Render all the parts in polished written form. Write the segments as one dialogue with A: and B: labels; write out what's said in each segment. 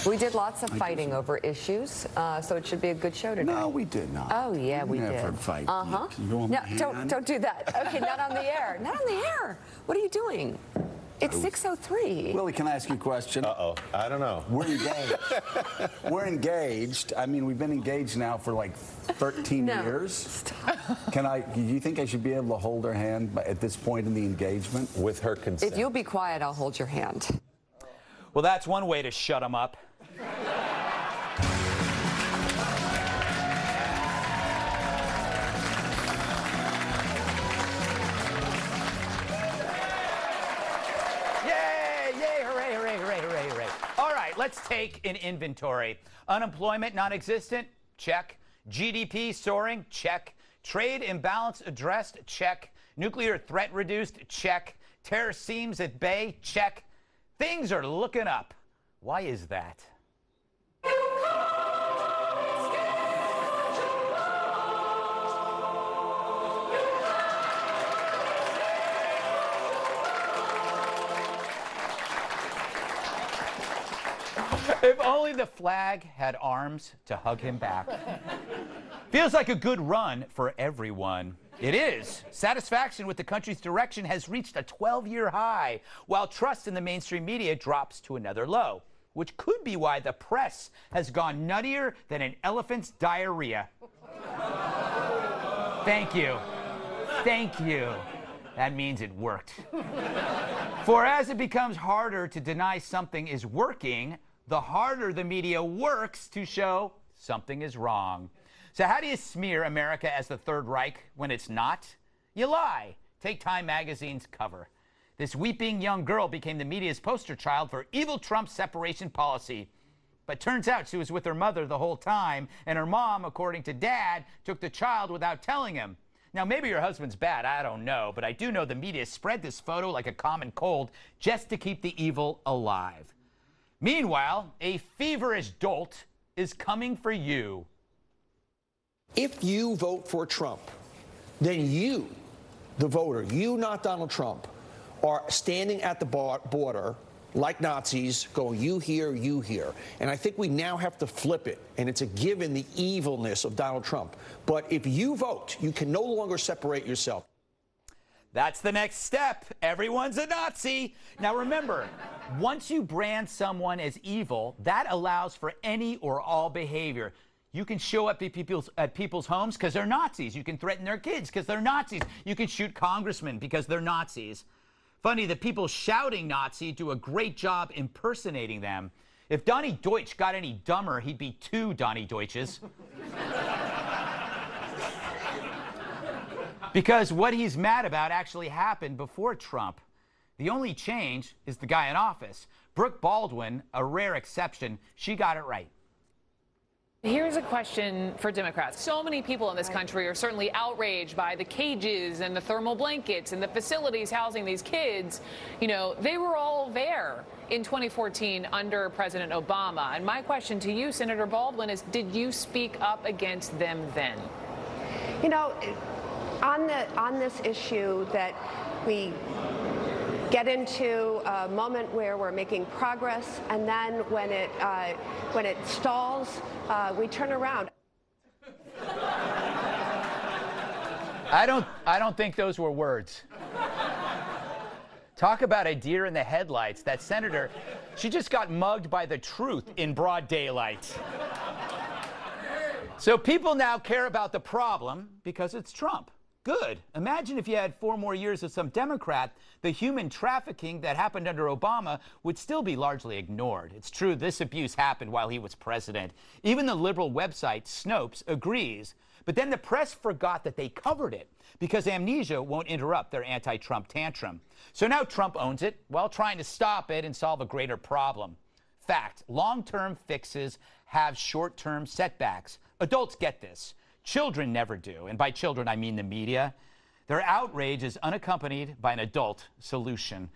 A: We did lots of fighting over issues, so it should be a good show today.
B: No, we did not.
A: Oh, yeah, we did.
B: Never fight.
A: Uh-huh.
B: You
A: No, don't do that. Okay, not on the air. Not on the air. What are you doing? It's 6:03.
B: Willie, can I ask you a question?
C: Uh-oh. I don't know.
B: We're engaged. We're engaged. I mean, we've been engaged now for like 13 years.
A: Stop.
B: Do you think I should be able to hold her hand at this point in the engagement?
C: With her consent.
A: If you'll be quiet, I'll hold your hand.
D: Well, that's one way to shut them up. Let's take an inventory. Unemployment non-existent? Check. GDP soaring? Check. Trade imbalance addressed? Check. Nuclear threat reduced? Check. Terror seems at bay? Check. Things are looking up. Why is that? If only the flag had arms to hug him back. Feels like a good run for everyone. It is. Satisfaction with the country's direction has reached a 12-year high, while trust in the mainstream media drops to another low, which could be why the press has gone nuttier than an elephant's diarrhea. Thank you. Thank you. That means it worked. For as it becomes harder to deny something is working, the harder the media works to show something is wrong. So how do you smear America as the Third Reich when it's not? You lie. Take Time magazine's cover. This weeping young girl became the media's poster child for evil Trump's separation policy. But turns out she was with her mother the whole time, and her mom, according to Dad, took the child without telling him. Now, maybe your husband's bad, I don't know, but I do know the media spread this photo like a common cold just to keep the evil alive. Meanwhile, a feverish dolt is coming for you.
E: If you vote for Trump, then you, the voter, you, not Donald Trump, are standing at the border like Nazis going, you here, you here. And I think we now have to flip it, and it's a given the evilness of Donald Trump. But if you vote, you can no longer separate yourself.
D: That's the next step. Everyone's a Nazi. Now remember, once you brand someone as evil, that allows for any or all behavior. You can show up at people's homes because they're Nazis. You can threaten their kids because they're Nazis. You can shoot congressmen because they're Nazis. Funny that people shouting Nazi do a great job impersonating them. If Donnie Deutsch got any dumber, he'd be two Donnie Deutsches. Because what he's mad about actually happened before Trump. The only change is the guy in office. Brooke Baldwin, a rare exception, she got it right.
F: Here's a question for Democrats. So many people in this country are certainly outraged by the cages and the thermal blankets and the facilities housing these kids. You know, they were all there in 2014 under President Obama. And my question to you, Senator Baldwin, is did you speak up against them then?
G: You know, on this issue that we get into a moment where we're making progress, and then when it stalls, we turn around.
D: I don't think those were words. Talk about a deer in the headlights. That senator, she just got mugged by the truth in broad daylight. So people now care about the problem because it's Trump. Good. Imagine if you had 4 more years of some Democrat, the human trafficking that happened under Obama would still be largely ignored. It's true this abuse happened while he was president. Even the liberal website Snopes agrees. But then the press forgot that they covered it because amnesia won't interrupt their anti-Trump tantrum. So now Trump owns it while trying to stop it and solve a greater problem. Fact, long-term fixes have short-term setbacks. Adults get this. Children never do, and by children I mean the media. Their outrage is unaccompanied by an adult solution.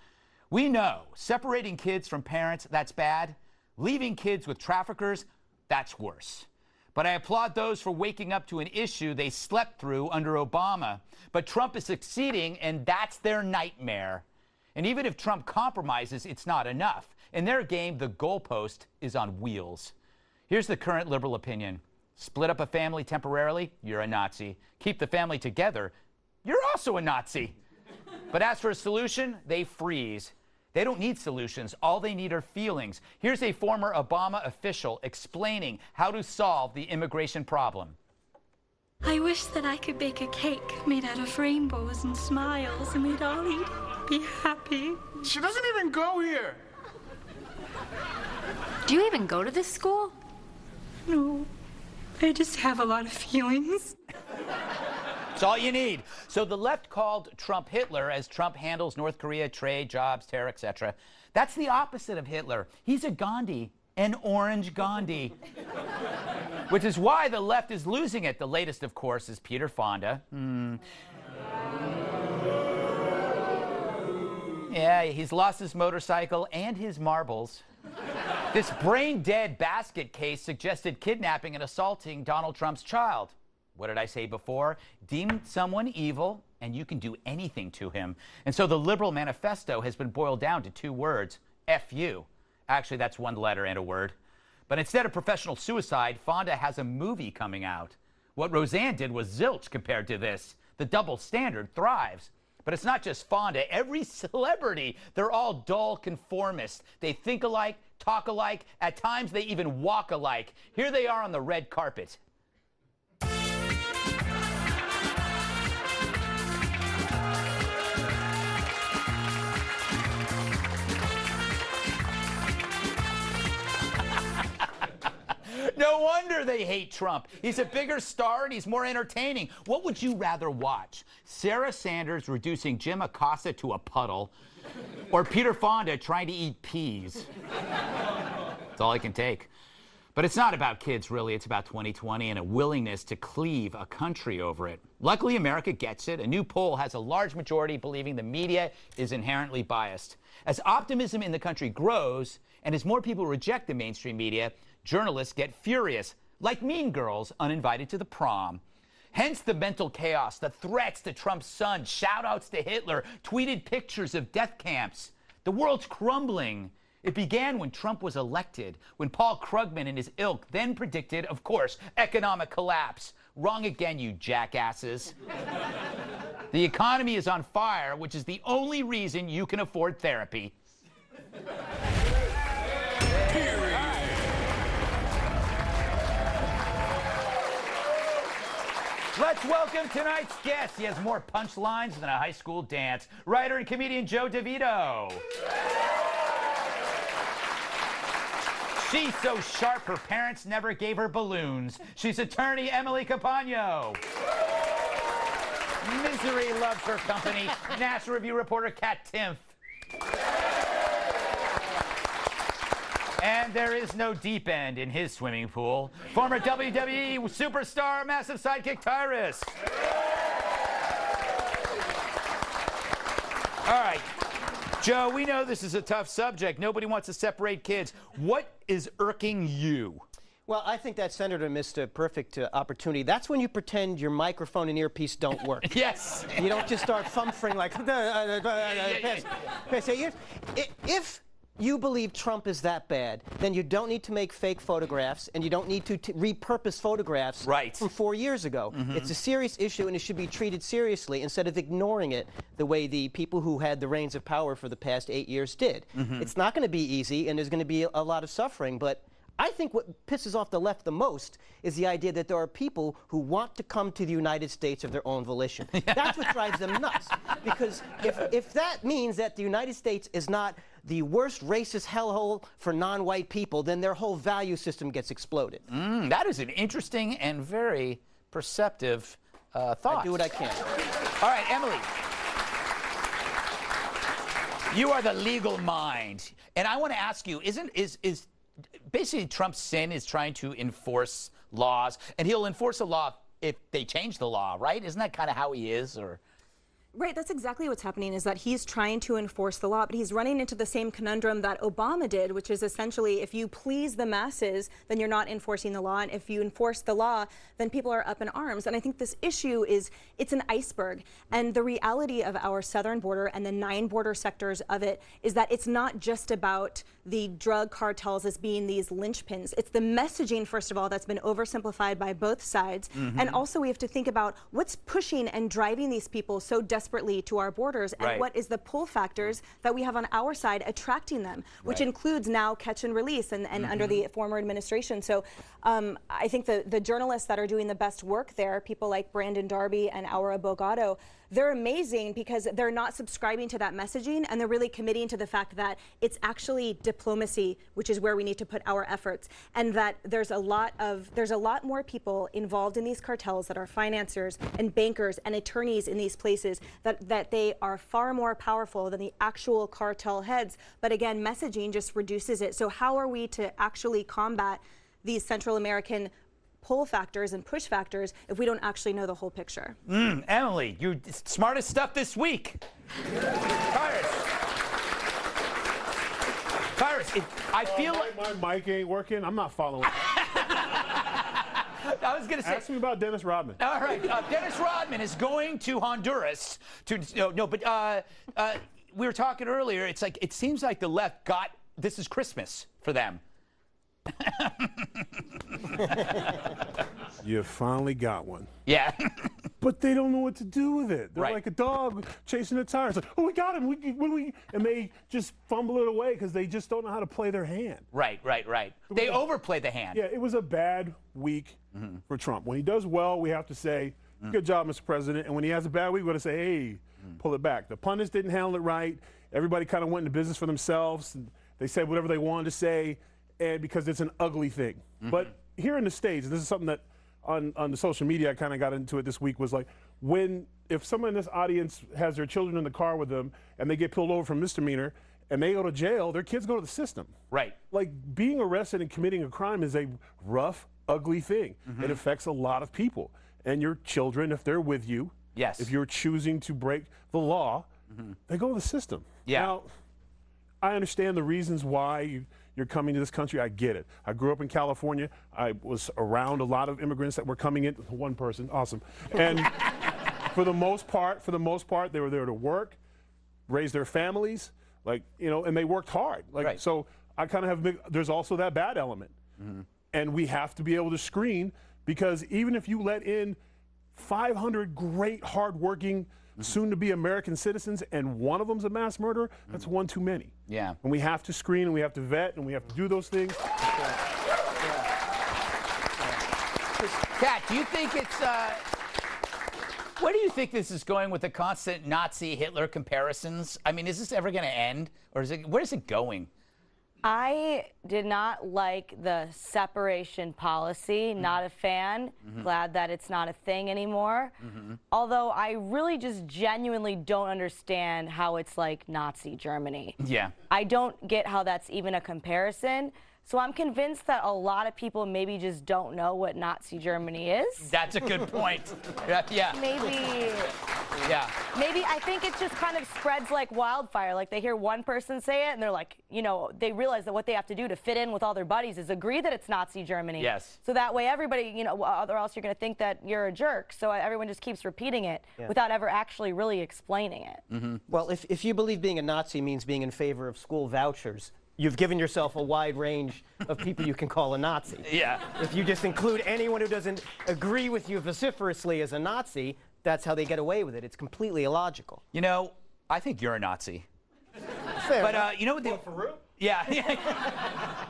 D: We know separating kids from parents, that's bad. Leaving kids with traffickers, that's worse. But I applaud those for waking up to an issue they slept through under Obama. But Trump is succeeding, and that's their nightmare. And even if Trump compromises, it's not enough. In their game, the goalpost is on wheels. Here's the current liberal opinion. Split up a family temporarily, you're a Nazi. Keep the family together, you're also a Nazi. But as for a solution, they freeze. They don't need solutions. All they need are feelings. Here's a former Obama official explaining how to solve the immigration problem.
C: I wish that I could bake a cake made out of rainbows and smiles, and we'd all eat it, be happy.
H: She doesn't even go here.
I: Do you even go to this school?
C: No, I just have a lot of feelings.
D: It's all you need. So the left called Trump Hitler as Trump handles North Korea, trade, jobs, terror, etc. That's the opposite of Hitler. He's a Gandhi, an orange Gandhi. Which is why the left is losing it. The latest, of course, is Peter Fonda. Yeah, he's lost his motorcycle and his marbles. This brain-dead basket case suggested kidnapping and assaulting Donald Trump's child. What did I say before? Deem someone evil, and you can do anything to him. And so the liberal manifesto has been boiled down to 2 words, F you. Actually, that's 1 letter and a word. But instead of professional suicide, Fonda has a movie coming out. What Roseanne did was zilch compared to this. The double standard thrives. But it's not just Fonda. Every celebrity, they're all dull conformists. They think alike, talk alike, at times they even walk alike. Here they are on the red carpet. No wonder they hate Trump. He's a bigger star and he's more entertaining. What would you rather watch? Sarah Sanders reducing Jim Acosta to a puddle, or Peter Fonda trying to eat peas? That's all I can take. But it's not about kids, really. It's about 2020 and a willingness to cleave a country over it. Luckily, America gets it. A new poll has a large majority believing the media is inherently biased. As optimism in the country grows, and as more people reject the mainstream media, journalists get furious, like Mean Girls uninvited to the prom. Hence the mental chaos, the threats to Trump's son, shout-outs to Hitler, tweeted pictures of death camps. The world's crumbling. It began when Trump was elected, when Paul Krugman and his ilk then predicted, of course, economic collapse. Wrong again, you jackasses. The economy is on fire, which is the only reason you can afford therapy. Let's welcome tonight's guest. He has more punchlines than a high school dance. Writer and comedian Joe DeVito. She's so sharp, her parents never gave her balloons. She's attorney Emily Capano. Misery loves her company. National Review reporter Kat Timpf. And there is no deep end in his swimming pool. Former WWE superstar, massive sidekick Tyrus. All right, Joe, we know this is a tough subject. Nobody wants to separate kids. What is irking you?
J: Well, I think that senator missed a perfect opportunity. That's when you pretend your microphone and earpiece don't work.
D: Yes.
J: You don't just start fumfring like, if you believe Trump is that bad, then you don't need to make fake photographs, and you don't need to repurpose photographs from 4 years ago. It's a serious issue, and it should be treated seriously instead of ignoring it the way the people who had the reins of power for the past 8 years did. It's not going to be easy, and there's going to be a lot of suffering, but I think what pisses off the left the most is the idea that there are people who want to come to the United States of their own volition. That's what drives them nuts. Because if that means that the United States is not the worst racist hellhole for non-white people, then their whole value system gets exploded.
D: That is an interesting and very perceptive thought.
J: I do what I can.
D: All right, Emily. You are the legal mind. And I want to ask you, is basically Trump's sin is trying to enforce laws, and he'll enforce a law if they change the law, right? Isn't that kind of how he is? Or
K: Right, that's exactly what's happening, is that he's trying to enforce the law, but he's running into the same conundrum that Obama did, which is essentially if you please the masses, then you're not enforcing the law, and if you enforce the law, then people are up in arms. And I think this issue is, it's an iceberg, and the reality of our southern border and the 9 border sectors of it is that it's not just about the drug cartels as being these linchpins. It's the messaging, first of all, that's been oversimplified by both sides, and also we have to think about what's pushing and driving these people so desperately to our borders, and what is the pull factors that we have on our side attracting them, which includes now catch and release and under the former administration. So I think the journalists that are doing the best work there, people like Brandon Darby and Aura Bogado, they're amazing because they're not subscribing to that messaging, and they're really committing to the fact that it's actually diplomacy, which is where we need to put our efforts, and that there's a lot more people involved in these cartels that are financiers and bankers and attorneys in these places, that they are far more powerful than the actual cartel heads. But again, messaging just reduces it. So how are we to actually combat these Central American pull factors and push factors if we don't actually know the whole picture?
D: Emily, you smartest stuff this week. Tyrus, I feel like
H: my mic ain't working. I'm not following.
D: I was going to say.
H: Ask me about Dennis Rodman.
D: All right, Dennis Rodman is going to Honduras to we were talking earlier. It's like it seems like the left got this is Christmas for them.
H: You finally got one.
D: Yeah.
H: But they don't know what to do with it. They're
D: Right.
H: like a dog chasing a tire. It's like, oh, we got him. And they just fumble it away because they just don't know how to play their hand.
D: Right. They overplay the hand.
H: Yeah, it was a bad week for Trump. When he does well, we have to say, good job, Mr. President. And when he has a bad week, we got to say, hey, pull it back. The pundits didn't handle it right. Everybody kind of went into business for themselves. They said whatever they wanted to say, and because it's an ugly thing. But here in the States, this is something that on the social media, I kind of got into it this week, was like, if someone in this audience has their children in the car with them and they get pulled over for misdemeanor and they go to jail, their kids go to the system.
D: Right.
H: Like, being arrested and committing a crime is a rough, ugly thing. It affects a lot of people. And your children, if they're with you, if you're choosing to break the law, they go to the system.
D: Yeah.
H: Now, I understand the reasons why you're coming to this country. I get it. I grew up in California. I was around a lot of immigrants that were coming in. One person, awesome. And for the most part, they were there to work, raise their families, and they worked hard. So I kind of have there's also that bad element. And we have to be able to screen, because even if you let in 500 great, hardworking, soon-to-be American citizens, and one of them's a mass murderer, that's one too many.
D: Yeah.
H: And we have to screen, and we have to vet, and we have to do those things.
D: Kat, do you think it's where do you think this is going with the constant Nazi Hitler comparisons? I mean, is this ever going to end, or where is it going?
L: I did not like the separation policy, not a fan. Glad that it's not a thing anymore. Although I really just genuinely don't understand how it's like Nazi Germany.
D: Yeah.
L: I don't get how that's even a comparison. So I'm convinced that a lot of people maybe just don't know what Nazi Germany is.
D: That's a good point. Yeah.
L: Maybe.
D: Yeah.
L: Maybe I think it just kind of spreads like wildfire. Like, they hear one person say it and they're like, they realize that what they have to do to fit in with all their buddies is agree that it's Nazi Germany.
D: Yes.
L: So that way everybody, or else you're going to think that you're a jerk. So everyone just keeps repeating it without ever actually really explaining it.
J: Well, if you believe being a Nazi means being in favor of school vouchers, you've given yourself a wide range of people you can call a Nazi.
D: Yeah.
J: If you just include anyone who doesn't agree with you vociferously as a Nazi, that's how they get away with it. It's completely illogical.
D: I think you're a Nazi.
J: Fair.
H: For real?
D: Yeah.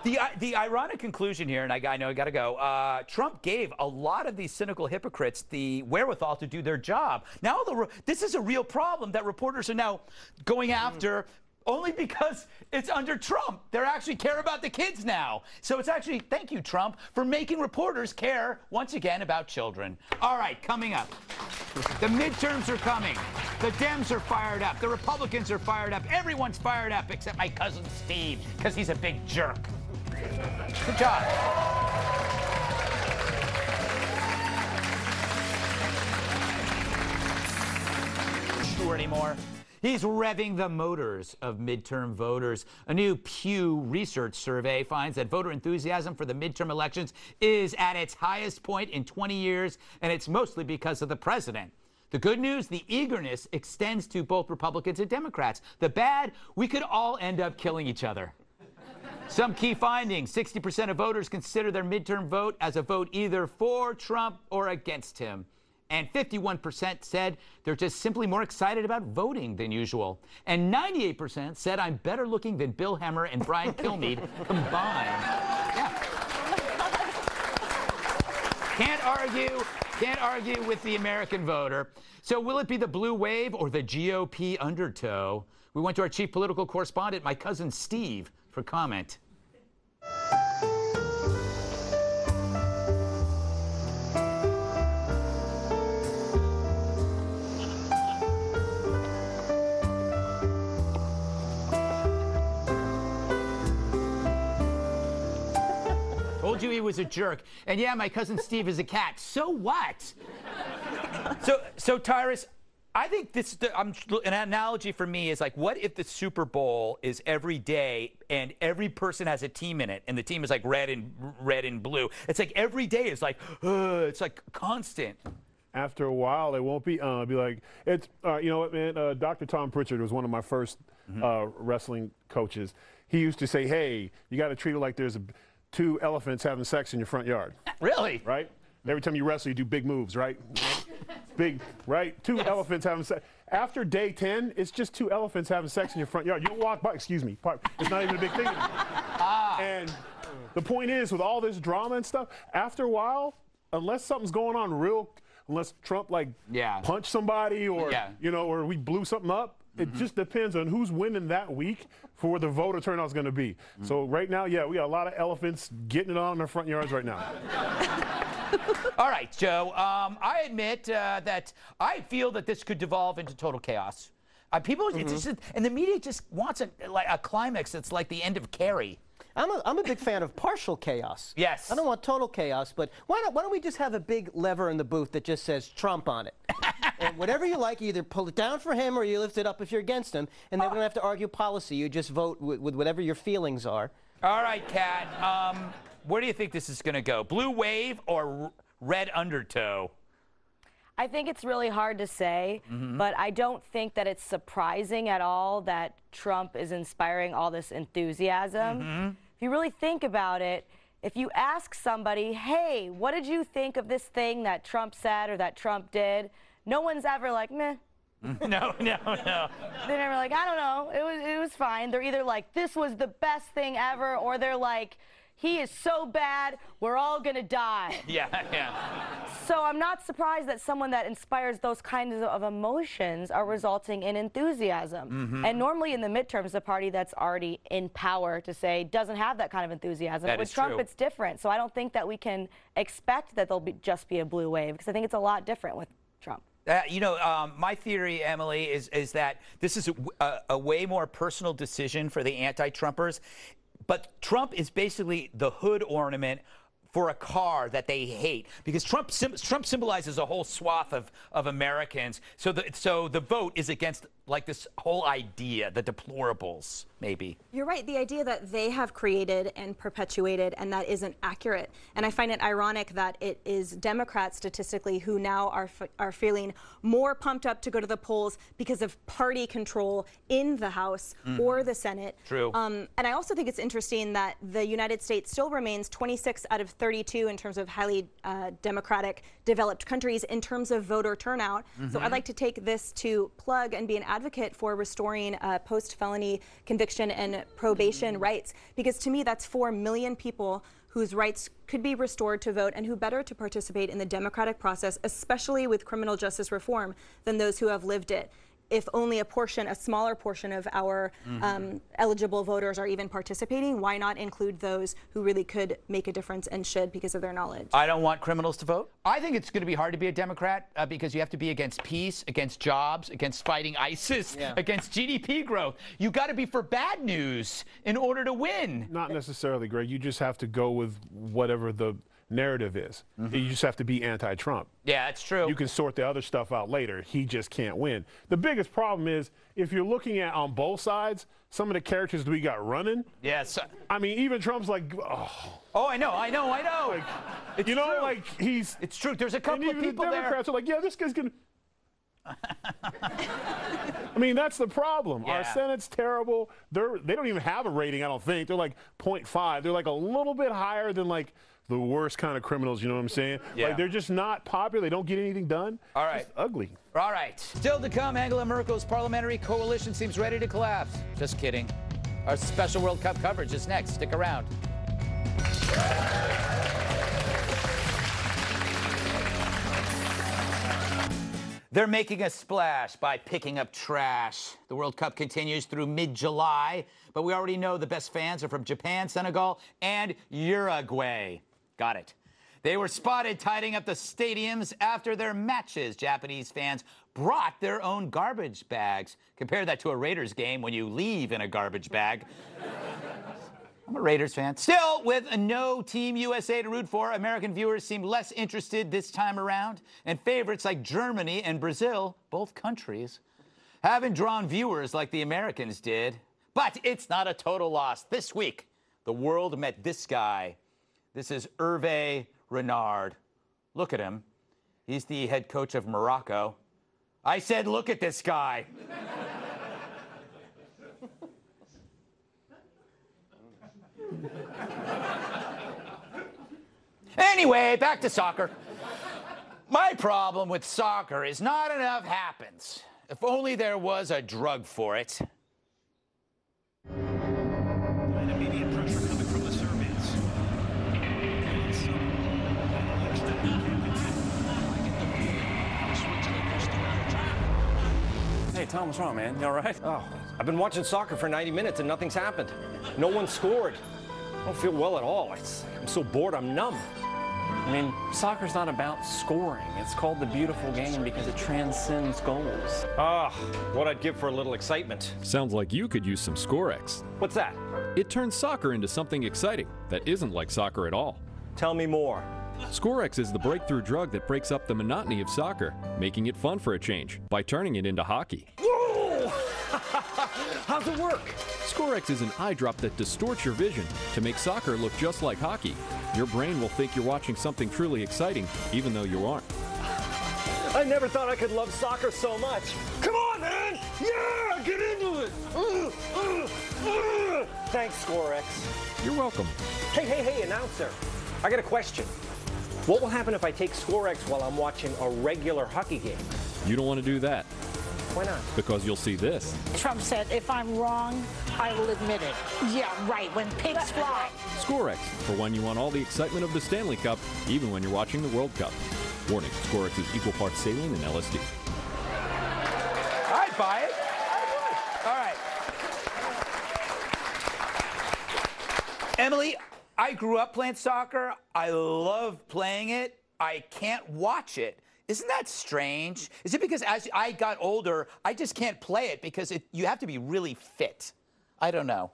D: The ironic conclusion here, and I know I got to go, Trump gave a lot of these cynical hypocrites the wherewithal to do their job. Now, this is a real problem that reporters are now going after, only because it's under Trump. They actually care about the kids now. So it's actually, thank you, Trump, for making reporters care, once again, about children. All right, coming up. The midterms are coming. The Dems are fired up. The Republicans are fired up. Everyone's fired up except my cousin Steve, because he's a big jerk. Good job. sure anymore. He's revving the motors of midterm voters. A new Pew Research survey finds that voter enthusiasm for the midterm elections is at its highest point in 20 years, and it's mostly because of the president. The good news, the eagerness extends to both Republicans and Democrats. The bad, we could all end up killing each other. Some key findings: 60% of voters consider their midterm vote as a vote either for Trump or against him. And 51% said they're just simply more excited about voting than usual. And 98% said I'm better looking than Bill Hemmer and Brian Kilmeade combined. Yeah. Can't argue with the American voter. So will it be the blue wave or the GOP undertow? We went to our chief political correspondent, my cousin Steve, for comment. Told you he was a jerk. And yeah, my cousin Steve is a cat. So what? So Tyrus, I think this, an analogy for me is like, what if the Super Bowl is every day and every person has a team in it, and the team is like red and blue? It's like every day is like, it's like constant.
H: After a while, it won't be. It'll be like, it's, you know what, man? Dr. Tom Pritchard was one of my first wrestling coaches. He used to say, hey, you got to treat it like there's two elephants having sex in your front yard.
D: Really?
H: Right? Every time you wrestle, you do big moves, right? Big, right? Two elephants having sex. After day 10, it's just two elephants having sex in your front yard. You walk by, excuse me, it's not even a big thing anymore. And the point is, with all this drama and stuff, after a while, unless something's going on unless Trump punched somebody or, you know, or we blew something up, it just depends on who's winning that week for where the voter turnout is going to be. So right now, yeah, we got a lot of elephants getting it on in their front yards right now.
D: All right, Joe. I admit that I feel that this could devolve into total chaos. People, it's just, and the media just wants a climax that's like the end of Carrie.
J: I'm a big fan of partial chaos.
D: Yes.
J: I don't want total chaos, but why don't we just have a big lever in the booth that just says Trump on it? And whatever you like, you either pull it down for him or you lift it up if you're against him, and then we don't have to argue policy. You just vote with whatever your feelings are.
D: All right, Kat. Where do you think this is going to go? Blue wave or red undertow?
L: I think it's really hard to say, but I don't think that it's surprising at all that Trump is inspiring all this enthusiasm. If you really think about it, if you ask somebody, hey, what did you think of this thing that Trump said or that Trump did? No one's ever like, meh.
D: No.
L: They're never like, I don't know, it was fine. They're either like, this was the best thing ever, or they're like, he is so bad, we're all gonna die.
D: Yeah.
L: So I'm not surprised that someone that inspires those kinds of emotions are resulting in enthusiasm. And normally in the midterms, the party that's already in power to say doesn't have that kind of enthusiasm.
D: That
L: With
D: is
L: Trump,
D: true.
L: it's different. So I don't think that we can expect that there'll just be a blue wave, because I think it's a lot different with Trump.
D: You know, my theory, Emily, is that this is a way more personal decision for the anti-Trumpers. But Trump is basically the hood ornament for a car that they hate, because Trump symbolizes a whole swath of Americans. So the vote is against like this whole idea, the deplorables, maybe.
K: You're right. The idea that they have created and perpetuated, and that isn't accurate. And I find it ironic that it is Democrats statistically who now are feeling more pumped up to go to the polls because of party control in the House or the Senate.
D: True.
K: And I also think it's interesting that the United States still remains 26 out of 32 in terms of highly democratic developed countries in terms of voter turnout. So I'd like to take this to plug and be an advocate for restoring post-felony conviction and probation rights, because to me that's 4 million people whose rights could be restored to vote and who better to participate in the democratic process, especially with criminal justice reform, than those who have lived it. If only a smaller portion of our eligible voters are even participating, why not include those who really could make a difference and should because of their knowledge?
D: I don't want criminals to vote. I think it's going to be hard to be a Democrat because you have to be against peace, against jobs, against fighting ISIS, against GDP growth. You got to be for bad news in order to win.
H: Not necessarily, Greg. You just have to go with whatever narrative is. You just have to be anti-Trump.
D: Yeah, it's true.
H: You can sort the other stuff out later. He just can't win. The biggest problem is if you're looking at on both sides, some of the characters we got running.
D: Yes.
H: I mean, even Trump's like, oh.
D: Oh, I know.
H: Like,
D: it's
H: you know,
D: true.
H: like he's.
D: It's true. There's a couple of people
H: the Democrats are like, yeah, this guy's gonna. I mean, that's the problem.
D: Yeah.
H: Our Senate's terrible. They don't even have a rating, I don't think. They're like 0.5. They're like a little bit higher than like the worst kind of criminals, you know what I'm saying?
D: Yeah.
H: Like, they're just not popular. They don't get anything done.
D: All right.
H: It's ugly.
D: All right. Still to come, Angela Merkel's parliamentary coalition seems ready to collapse. Just kidding. Our special World Cup coverage is next. Stick around. They're making a splash by picking up trash. The World Cup continues through mid-July, but we already know the best fans are from Japan, Senegal, and Uruguay. Got it. They were spotted tidying up the stadiums after their matches. Japanese fans brought their own garbage bags. Compare that to a Raiders game when you leave in a garbage bag. I'm a Raiders fan. Still, with no Team USA to root for, American viewers seem less interested this time around. And favorites like Germany and Brazil, both countries, haven't drawn viewers like the Americans did. But it's not a total loss. This week, the world met this guy. This is Hervé Renard. Look at him. He's the head coach of Morocco. I said, look at this guy. Anyway, back to soccer. My problem with soccer is not enough happens. If only there was a drug for it.
M: And immediate pressure coming from the Serbians.
N: Hey, Tom, what's wrong, man? You all right? Oh, I've been watching soccer for 90 minutes and nothing's happened. No one scored. I don't feel well at all. I'm so bored, I'm numb.
O: I mean, soccer's not about scoring. It's called the beautiful game because it transcends goals.
N: Ah, what I'd give for a little excitement.
P: Sounds like you could use some Scorex.
N: What's that?
P: It turns soccer into something exciting that isn't like soccer at all.
N: Tell me more.
P: Scorex is the breakthrough drug that breaks up the monotony of soccer, making it fun for a change by turning it into hockey.
N: Whoa! How's it work?
P: Scorex is an eye drop that distorts your vision to make soccer look just like hockey. Your brain will think you're watching something truly exciting, even though you aren't.
N: I never thought I could love soccer so much. Come on, man! Yeah, get into it! Thanks, Scorex.
P: You're welcome.
N: Hey, announcer. I got a question. What will happen if I take Scorex while I'm watching a regular hockey game?
P: You don't want to do that.
N: Why not?
P: Because you'll see this.
Q: Trump said, if I'm wrong, I will admit it. Yeah, right, when pigs fly.
P: Scorex, for when you want all the excitement of the Stanley Cup, even when you're watching the World Cup. Warning, Scorex is equal parts saline and LSD.
D: I'd buy it. All right. Emily, I grew up playing soccer. I love playing it. I can't watch it. Isn't that strange? Is it because as I got older, I just can't play it because you have to be really fit? I don't know.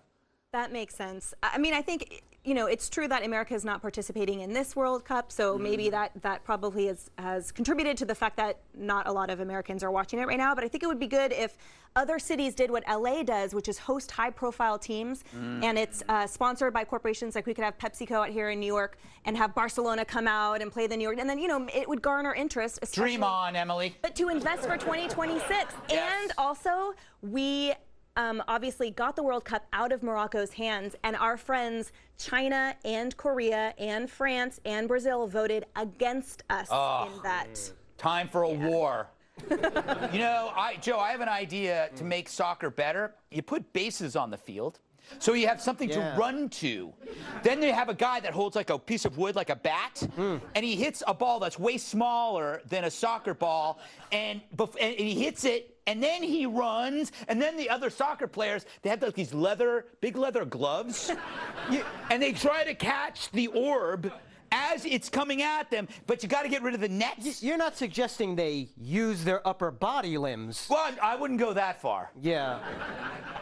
K: That makes sense. I mean, I think, you know, it's true that America is not participating in this World Cup, so maybe that probably has contributed to the fact that not a lot of Americans are watching it right now. But I think it would be good if other cities did what LA does, which is host high-profile teams, and it's sponsored by corporations. Like we could have PepsiCo out here in New York and have Barcelona come out and play the New York, and then, you know, it would garner interest.
D: Dream on, Emily.
K: But to invest for 2026. Yes. And also, we obviously got the World Cup out of Morocco's hands, and our friends China and Korea and France and Brazil voted against us in that.
D: Time for a war. You know, Joe, I have an idea to make soccer better. You put bases on the field, so you have something to run to. Then you have a guy that holds like a piece of wood, like a bat, and he hits a ball that's way smaller than a soccer ball, and he hits it, and then he runs, and then the other soccer players, they have like these big leather gloves, and they try to catch the orb as it's coming at them, but you got to get rid of the nets.
J: You're not suggesting they use their upper body limbs.
D: Well, I wouldn't go that far.
J: Yeah.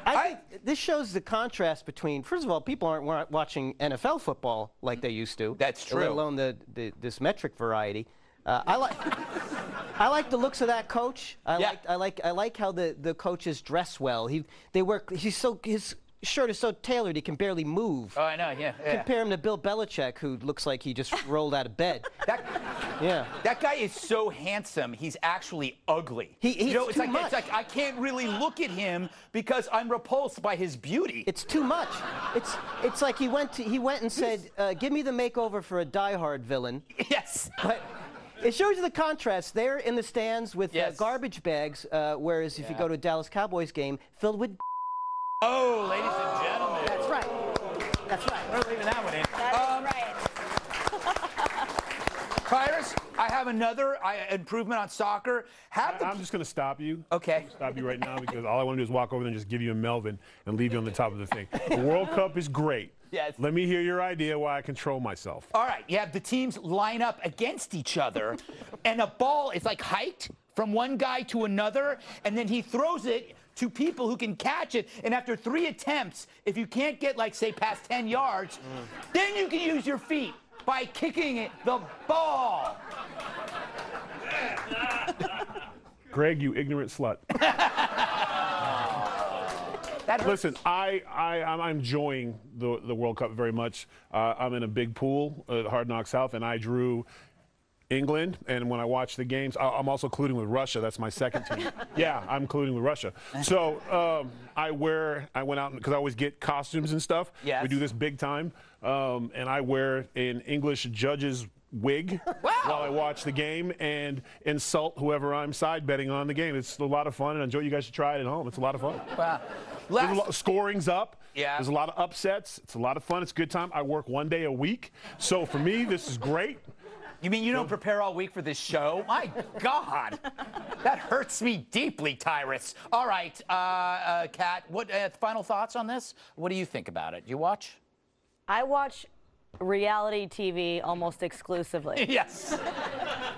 J: I think this shows the contrast between, first of all, people aren't watching NFL football like they used to.
D: That's true.
J: Let alone this metric variety. I like the looks of that coach. I like how the coaches dress well. His shirt is so tailored he can barely move.
D: Oh, I know. Yeah.
J: Compare him to Bill Belichick, who looks like he just rolled out of bed.
D: That guy is so handsome. He's actually ugly.
J: It's too much.
D: It's like I can't really look at him because I'm repulsed by his beauty.
J: It's too much. It's like he went and said, "Give me the makeover for a Die Hard villain."
D: Yes.
J: But it shows you the contrast. They're in the stands with garbage bags, whereas if you go to a Dallas Cowboys game, filled with.
D: Oh, ladies and gentlemen.
J: That's right. That's right.
D: We're leaving that one in.
L: That is right.
D: Tyrus, I have another improvement on soccer.
H: I'm just going to stop you.
D: Okay.
H: Stop you right now because all I want to do is walk over there and just give you a Melvin and leave you on the top of the thing. The World Cup is great.
D: Yes.
H: Let me hear your idea why I control myself.
D: All right. You have the teams line up against each other, and a ball is like hiked from one guy to another, and then he throws it to people who can catch it. And after 3 attempts, if you can't get, like, say, past 10 yards, then you can use your feet by kicking the ball.
H: Greg, you ignorant slut. Listen, I'm enjoying the World Cup very much. I'm in a big pool at Hard Knock South, and I drew England, and when I watch the games, I'm also colluding with Russia. That's my second team. Yeah, I'm colluding with Russia. So I went out because I always get costumes and stuff.
D: Yes.
H: We do this big time, and I wear an English judge's wig while I watch the game and insult whoever I'm side betting on the game. It's a lot of fun, and I enjoy. You guys should try it at home. It's a lot of fun.
D: Wow.
H: Scoring's up.
D: Yeah.
H: There's a lot of upsets. It's a lot of fun. It's a good time. I work 1 day a week, so for me, this is great.
D: You mean you don't prepare all week for this show? My God. That hurts me deeply, Tyrus. All right, Kat, what final thoughts on this? What do you think about it? You watch?
L: I watch reality TV almost exclusively.
D: Yes.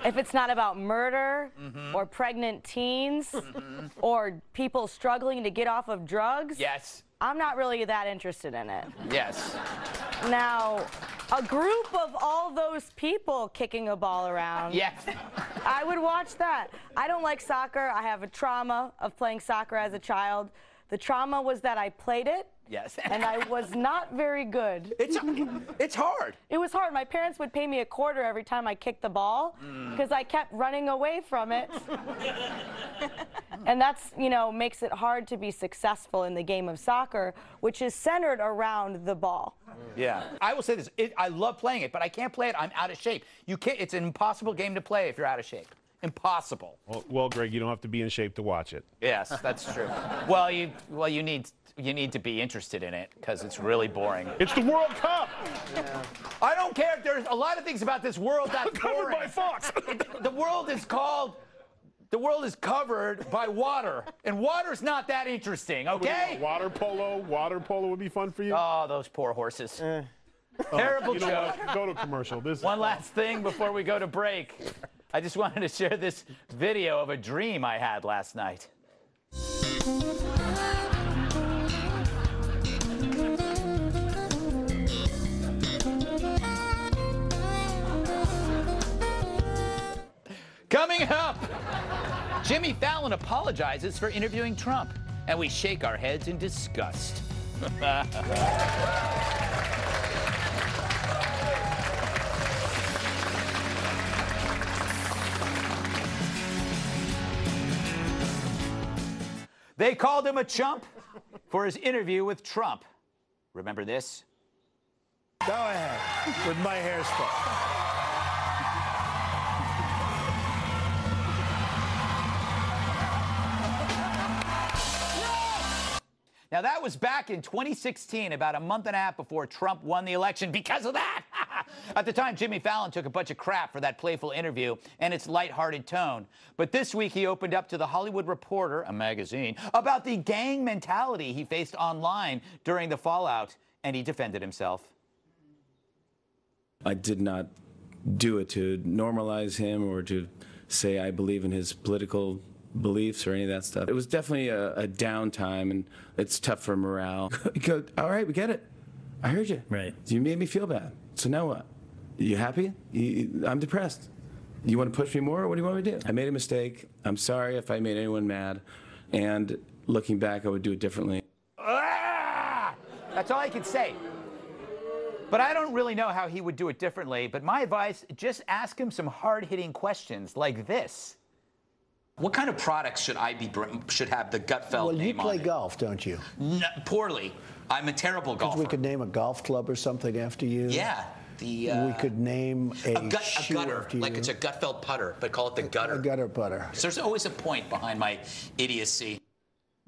L: If it's not about murder or pregnant teens or people struggling to get off of drugs, I'm not really that interested in it.
D: Yes.
L: Now, a group of all those people kicking a ball around.
D: Yes.
L: I would watch that. I don't like soccer. I have a trauma of playing soccer as a child. The trauma was that I played it.
D: Yes.
L: And I was not very good.
D: It's hard.
L: It was hard. My parents would pay me $0.25 every time I kicked the ball because I kept running away from it. And that's, makes it hard to be successful in the game of soccer, which is centered around the ball.
D: Yeah. I will say this. I love playing it, but I can't play it. I'm out of shape. It's an impossible game to play if you're out of shape. Impossible.
H: Well, Greg, you don't have to be in shape to watch it.
D: Yes, that's true. Well, you need to be interested in it because it's really boring.
H: It's the World Cup.
D: Yeah. I don't care if there's a lot of things about this world that's
H: covered by Fox.
D: The world is covered by water, and water's not that interesting. Okay.
H: Water polo would be fun for you.
D: Oh, those poor horses. Terrible joke.
H: Go to commercial.
D: One last thing before we go to break. I just wanted to share this video of a dream I had last night. Coming up, Jimmy Fallon apologizes for interviewing Trump, and we shake our heads in disgust. They called him a chump for his interview with Trump. Remember this?
R: Go ahead with my hairspray.
D: Now, that was back in 2016, about a month and a half before Trump won the election because of that. At the time, Jimmy Fallon took a bunch of crap for that playful interview and its lighthearted tone. But this week, he opened up to The Hollywood Reporter, a magazine, about the gang mentality he faced online during the fallout, and he defended himself.
S: I did not do it to normalize him or to say I believe in his political beliefs or any of that stuff. It was definitely a downtime, and it's tough for morale. You go, all right, we get it. I heard you.
T: Right.
S: You made me feel bad. So now what? You happy? I'm depressed. You want to push me more, or what do you want me to do? I made a mistake. I'm sorry if I made anyone mad. And looking back, I would do it differently.
D: Ah! That's all I can say. But I don't really know how he would do it differently. But my advice, just ask him some hard-hitting questions like this.
U: What kind of products should I be should have the Gutfeld name on it?
R: Well, you play golf, don't you?
U: No, poorly. I'm a terrible golfer.
R: We could name a golf club or something after you.
U: Yeah.
R: We could name a
U: gutter, like it's a Gutfeld putter, but call it the gutter.
R: A gutter putter.
U: So there's always a point behind my idiocy.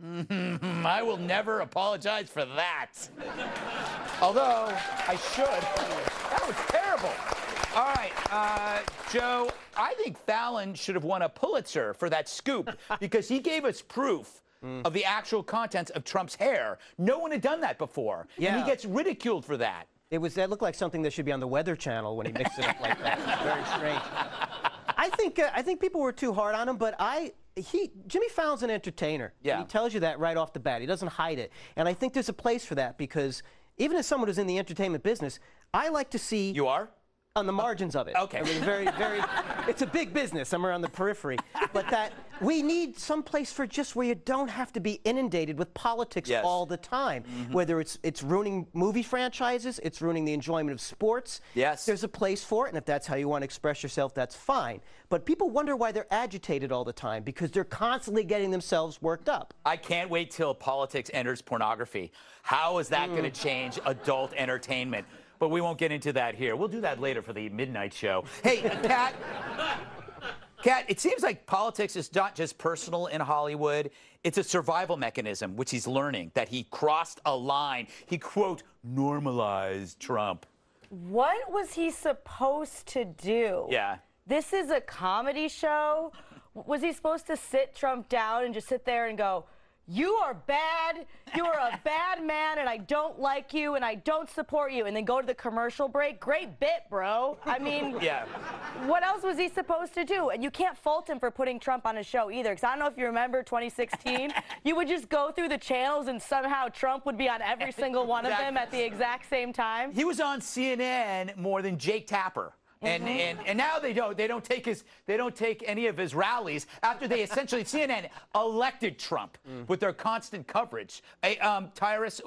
D: I will never apologize for that. Although, I should. That was terrible. All right, Joe, I think Fallon should have won a Pulitzer for that scoop because he gave us proof of the actual contents of Trump's hair. No one had done that before.
J: Yeah.
D: And he gets ridiculed for that.
J: That looked like something that should be on the Weather Channel when he mixed it up like that. Very strange. I think people were too hard on him, but Jimmy Fallon's an entertainer.
D: Yeah.
J: He tells you that right off the bat. He doesn't hide it. And I think there's a place for that because even as someone who's in the entertainment business, I like to see...
D: You are?
J: On the margins of it.
D: Okay.
J: I mean, it's a big business somewhere on the periphery. But that we need some place for just where you don't have to be inundated with politics all the time. Whether it's ruining movie franchises, it's ruining the enjoyment of sports.
D: Yes.
J: There's a place for it, and if that's how you want to express yourself, that's fine. But people wonder why they're agitated all the time, because they're constantly getting themselves worked up.
D: I can't wait till politics enters pornography. How is that going to change adult entertainment? But we won't get into that here. We'll do that later for the midnight show. Hey, Kat, it seems like politics is not just personal in Hollywood. It's a survival mechanism, which he's learning, that he crossed a line. He, quote, normalized Trump.
L: What was he supposed to do?
D: Yeah.
L: This is a comedy show. Was he supposed to sit Trump down and just sit there and go, you are bad, you are a bad man, and I don't like you, and I don't support you, and then go to the commercial break? Great bit, bro. I mean,
D: yeah.
L: What else was he supposed to do? And you can't fault him for putting Trump on a show either, because I don't know if you remember 2016. You would just go through the channels, and somehow Trump would be on every single one of them at the exact same time.
D: He was on CNN more than Jake Tapper. And now they don't take any of his rallies after they essentially CNN elected Trump with their constant coverage. Tyrus,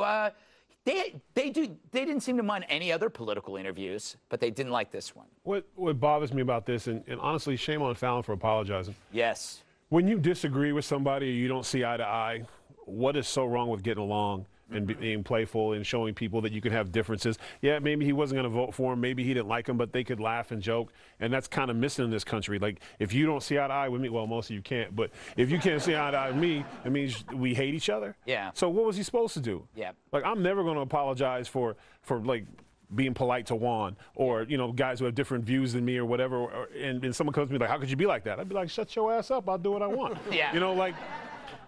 D: they didn't seem to mind any other political interviews, but they didn't like this one.
H: What bothers me about this, and honestly, shame on Fallon for apologizing.
D: Yes.
H: When you disagree with somebody or you don't see eye to eye, what is so wrong with getting along and being playful and showing people that you can have differences? Yeah, maybe he wasn't going to vote for him. Maybe he didn't like him, but they could laugh and joke. And that's kind of missing in this country. Like, if you don't see eye to eye with me, well, most of you can't, but if you can't see eye to eye with me, it means we hate each other.
D: Yeah.
H: So what was he supposed to do?
D: Yeah.
H: Like, I'm never going to apologize for like, being polite to Juan or, you know, guys who have different views than me or whatever. And someone comes to me like, how could you be like that? I'd be like, shut your ass up. I'll do what I want.
D: Yeah.
H: You know, like,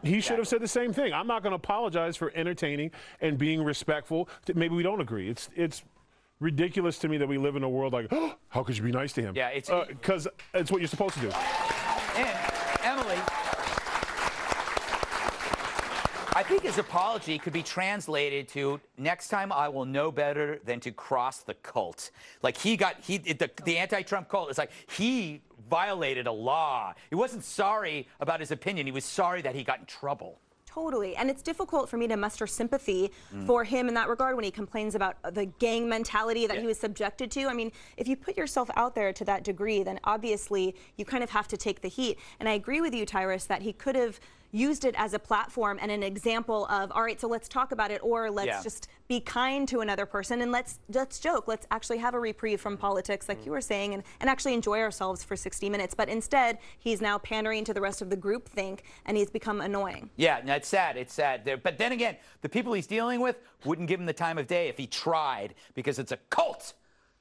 H: he should have said the same thing. I'm not going to apologize for entertaining and being respectful. Maybe we don't agree. It's ridiculous to me that we live in a world like, oh, how could you be nice to him?
D: Yeah, it's
H: because it's what you're supposed to do.
D: And Emily, I think his apology could be translated to, next time I will know better than to cross the cult. Like the anti-Trump cult is like he violated a law. He wasn't sorry about his opinion. He was sorry that he got in trouble.
K: Totally. And it's difficult for me to muster sympathy for him in that regard when he complains about the gang mentality that he was subjected to. I mean, if you put yourself out there to that degree, then obviously you kind of have to take the heat. And I agree with you, Tyrus, that he could have used it as a platform and an example of, all right, so let's talk about it, or let's just be kind to another person and let's joke. Let's actually have a reprieve from politics, like you were saying, and actually enjoy ourselves for 60 minutes. But instead, he's now pandering to the rest of the group think, and he's become annoying. Yeah, no, it's sad. It's sad. But then again, the people he's dealing with wouldn't give him the time of day if he tried, because it's a cult.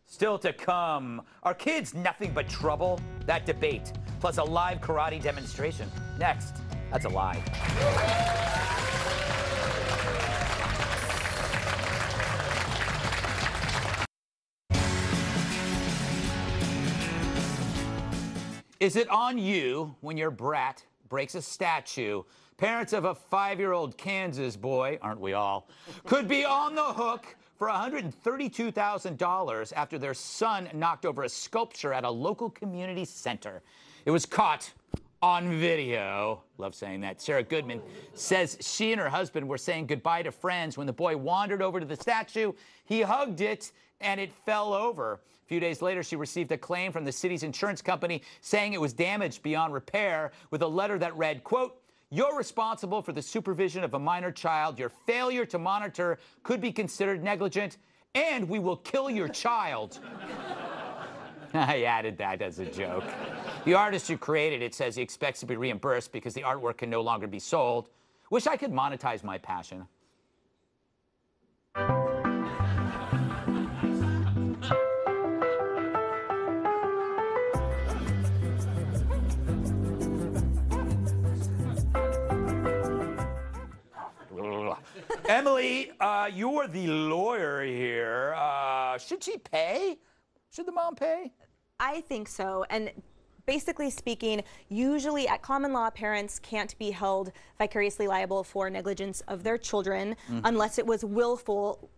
K: Still to come, are kids nothing but trouble? That debate, plus a live karate demonstration. Next. That's a lie. Is it on you when your brat
D: breaks a statue, parents of a 5-year-old Kansas boy, aren't we all, could be on the hook for $132,000 after their son knocked over a sculpture at a local community center. It was caught on video. Love saying that. Sarah Goodman says she and her husband were saying goodbye to friends when the boy wandered over to the statue. He hugged it, and it fell over. A few days later, she received a claim from the city's insurance company saying it was damaged beyond repair, with a letter that read, quote, "You're responsible for the supervision of a minor child. Your failure to monitor could be considered negligent, and we will kill your child." I added that as a joke. The artist who created it says he expects to be reimbursed because the artwork can no longer be sold. Wish I could monetize my passion. Emily, you're the lawyer here. Should she pay? Should the mom pay?
K: I think so. And basically speaking, usually at common law, parents can't be held vicariously liable for negligence of their children unless it was willful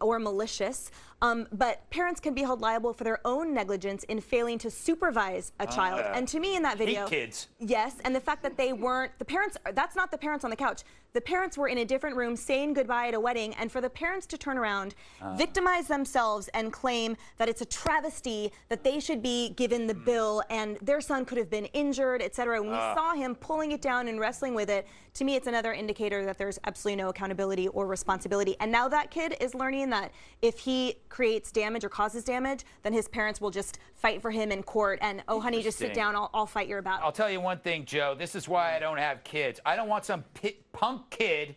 K: or malicious. But parents can be held liable for their own negligence in failing to supervise a child. And to me in that video,
D: kids.
K: Yes, and the fact that they weren't, the parents, that's not the parents on the couch. The parents were in a different room saying goodbye at a wedding, and for the parents to turn around, victimize themselves and claim that it's a travesty, that they should be given the bill, and their son could have been injured, etc. When we saw him pulling it down and wrestling with it, to me it's another indicator that there's absolutely no accountability or responsibility. And now that kid is learning that if he creates damage or causes damage, then his parents will just fight for him in court and, oh honey, just sit down, I'll fight your battle.
D: I'll tell you one thing, Joe. This is why I don't have kids. I don't want some punk kid,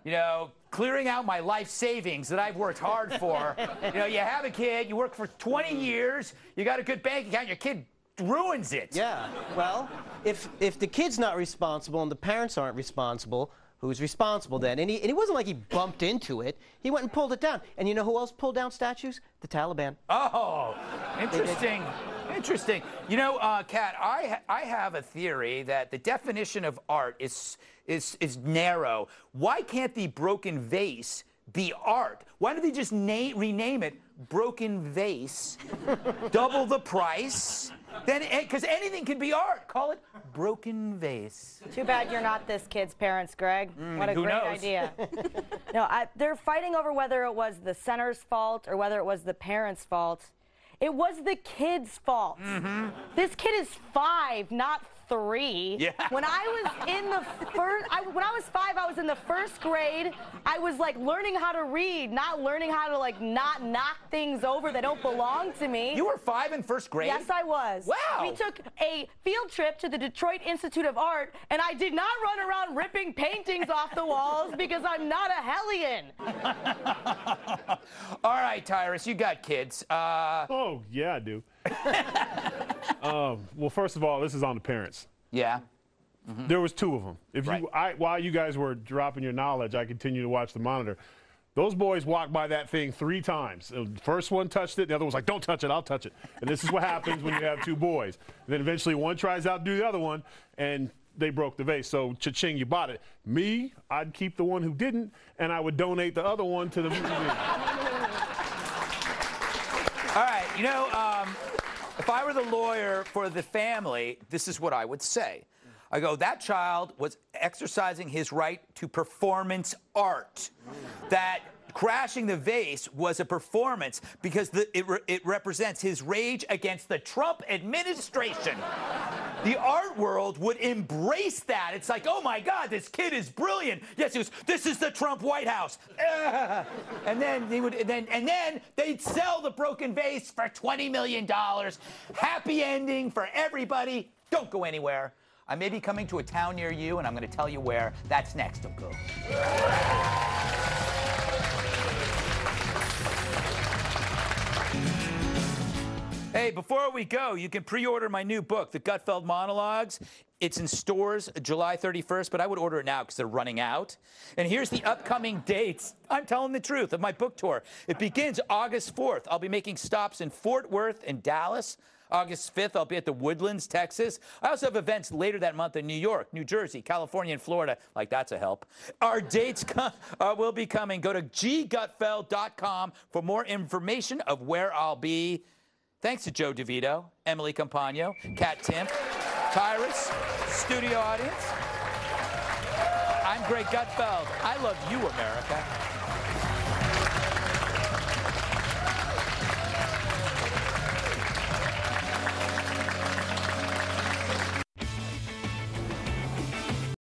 D: you know, clearing out my life savings that I've worked hard for. You know, you have a kid, you work for 20 years, you got a good bank account, your kid ruins it.
J: Yeah, well, if the kid's not responsible and the parents aren't responsible, who's responsible then? And he wasn't like he bumped into it. He went and pulled it down. And you know who else pulled down statues? The Taliban.
D: Oh, interesting. Interesting. You know, Kat, I have a theory that the definition of art is narrow. Why can't the broken vase be art? Why don't they just rename it Broken Vase, double the price? Then, because anything can be art. Call it Broken Vase.
L: Too bad you're not this kid's parents, Greg. What a great idea. No, they're fighting over whether it was the center's fault or whether it was the parents' fault. It was the kid's fault. This kid is 5, not 3.
D: Yeah.
L: When I was in the when I was 5, I was in the 1st grade. I was like learning how to read, not learning how to like not knock things over that don't belong to me.
D: You were 5 in 1st grade?
L: Yes, I was.
D: Wow.
L: We took a field trip to the Detroit Institute of Art, and I did not run around ripping paintings off the walls because I'm not a hellion.
D: All right, Tyrus, you got kids.
H: Oh, yeah, I do. Well, first of all, this is on the parents.
D: Yeah.
H: There was 2 of them. If while you guys were dropping your knowledge, I continued to watch the monitor. Those boys walked by that thing 3 times. The first one touched it, the other was like, "Don't touch it, I'll touch it." And this is what happens when you have 2 boys. And then eventually one tries out to do the other one, and they broke the vase. So, cha-ching, you bought it. Me, I'd keep the one who didn't, and I would donate the other one to the museum.
D: All right, you know, if I were the lawyer for the family, this is what I would say. I go, that child was exercising his right to performance art. That crashing the vase was a performance because it represents his rage against the Trump administration. The art world would embrace that. It's like, oh my God, this kid is brilliant. Yes, this is the Trump White House. And then they'd sell the broken vase for $20 million. Happy ending for everybody. Don't go anywhere. I may be coming to a town near you, and I'm going to tell you where. That's next. Don't go. Hey, before we go, you can pre-order my new book, The Gutfeld Monologues. It's in stores July 31st, but I would order it now because they're running out. And here's the upcoming dates. I'm telling the truth of my book tour. It begins August 4th. I'll be making stops in Fort Worth and Dallas. August 5th, I'll be at the Woodlands, Texas. I also have events later that month in New York, New Jersey, California, and Florida. Like, that's a help. Our dates will be coming. Go to ggutfeld.com for more information of where I'll be. Thanks to Joe DeVito, Emily Campagno, Kat Timp, Tyrus, studio audience. I'm Greg Gutfeld. I love you, America.